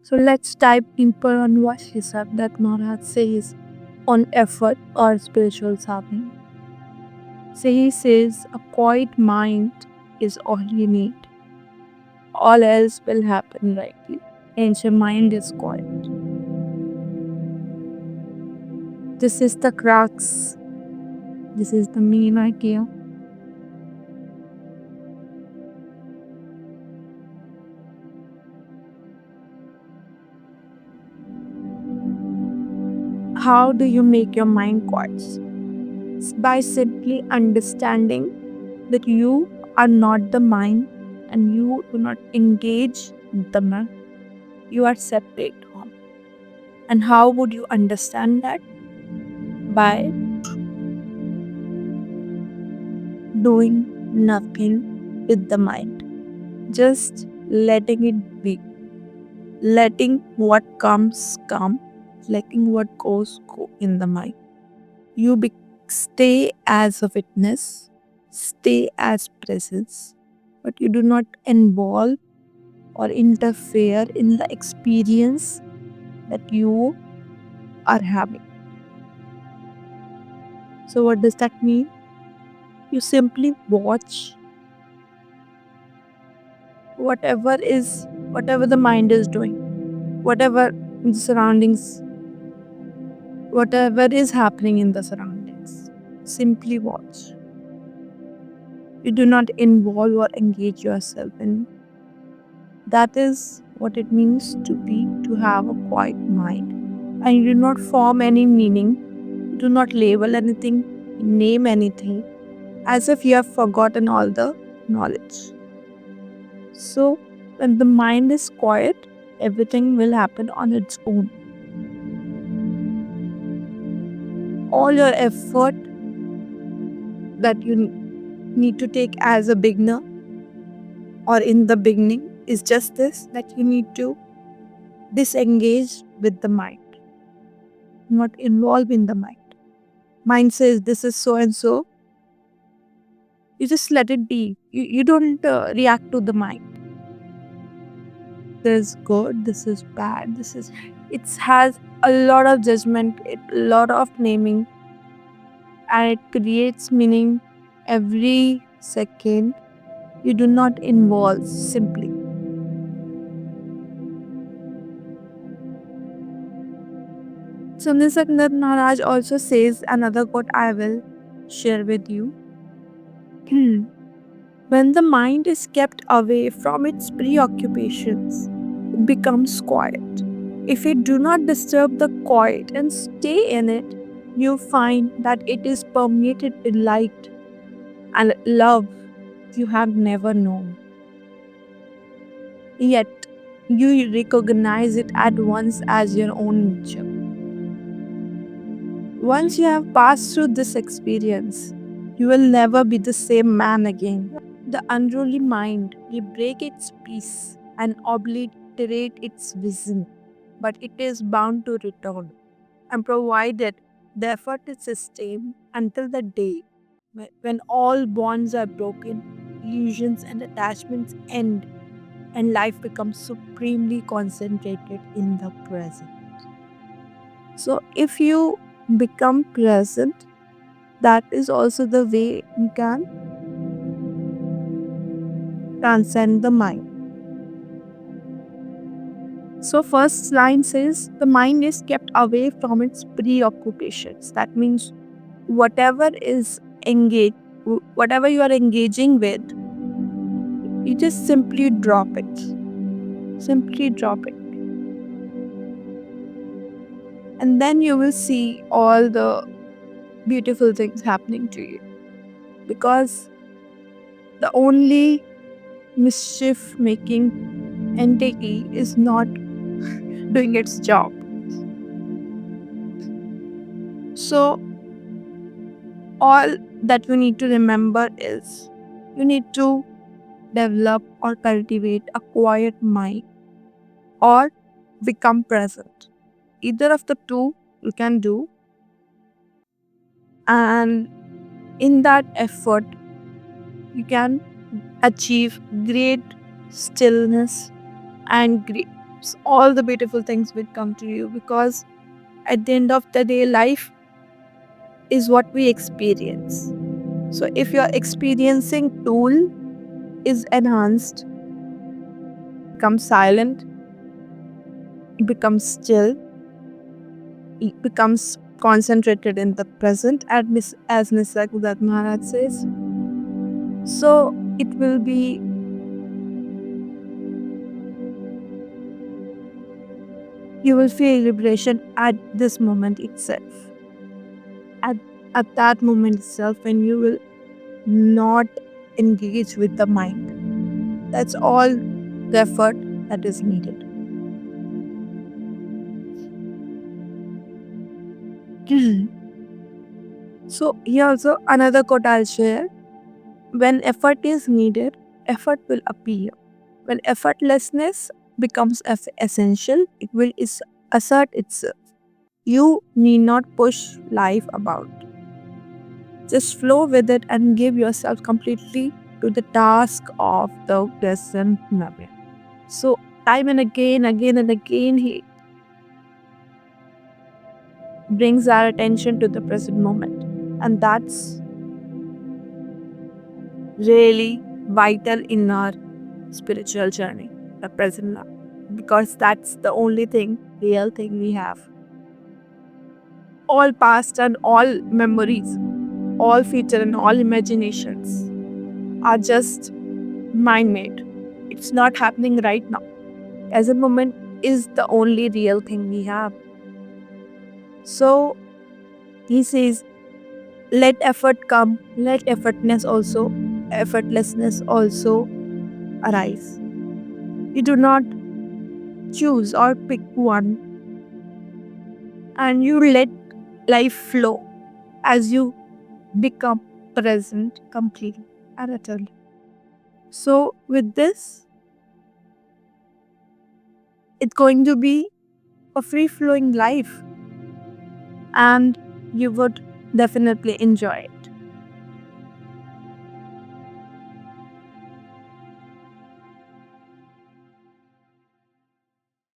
So let's dive deeper on what Siddharth Maharaj says on effort or spiritual sadhana. So he says a quiet mind is all you need. All else will happen rightly. And your mind is quiet. This is the crux. This is the main idea. How do you make your mind quiet? It's by simply understanding that you are not the mind and you do not engage the mind. You are separate from. And how would you understand that? By doing nothing with the mind. Just letting it be. Letting what comes come. Letting what goes go in the mind. You stay as a witness, stay as presence, but you do not involve or interfere in the experience that you are having. So, what does that mean? You simply watch whatever the mind is doing, whatever the surroundings, whatever is happening in the surroundings. Simply watch. You do not involve or engage yourself in. That is what it means to have a quiet mind. And you do not form any meaning, do not label anything, name anything, as if you have forgotten all the knowledge. So, when the mind is quiet, everything will happen on its own. All your effort that you need to take as a beginner or in the beginning is just this, that you need to disengage with the mind, not involve in the mind. Mind says this is so and so. You just let it be. You don't react to the mind. This is good, this is bad, it has a lot of judgment, a lot of naming, and it creates meaning every second. You do not involve simply. So Nisargnath Maharaj also says another quote I will share with you. When the mind is kept away from its preoccupations, it becomes quiet. If you do not disturb the quiet and stay in it, you find that it is permeated with light and love you have never known. Yet, you recognize it at once as your own nature. Once you have passed through this experience, you will never be the same man again. The unruly mind may break its peace and obliterate its vision, but it is bound to return, and provided the effort is sustained until the day when all bonds are broken, illusions and attachments end, and life becomes supremely concentrated in the present. So, if you become present, that is also the way you can transcend the mind. So, first line says the mind is kept away from its preoccupations. That means whatever is engaged, whatever you are engaging with, you just simply drop it. Simply drop it. And then you will see all the beautiful things happening to you. Because the only mischief making entity is not doing its job. So, all that you need to remember is you need to develop or cultivate a quiet mind or become present. Either of the two you can do, and in that effort, you can achieve great stillness and all the beautiful things will come to you, because at the end of the day, life is what we experience. So if your experiencing tool is enhanced, become silent, becomes still, it becomes concentrated in the present, as Nisargadatta Maharaj says. So it will be, you will feel liberation at this moment itself. At that moment itself, when you will not engage with the mind. That's all the effort that is needed. So here also another quote I'll share. When effort is needed, effort will appear. When effortlessness becomes essential, it will assert itself. You need not push life about. Just flow with it and give yourself completely to the task of the present moment. So time and again and again, he brings our attention to the present moment. And that's really vital in our spiritual journey, the present now. Because that's the only thing, real thing we have. All past and all memories, all future and all imaginations are just mind made. It's not happening right now. Present moment is the only real thing we have. So he says, let effort come, let effortlessness also arise. You do not choose or pick one, and you let life flow as you become present completely and utterly. So with this, it's going to be a free flowing life, and you would definitely enjoy it.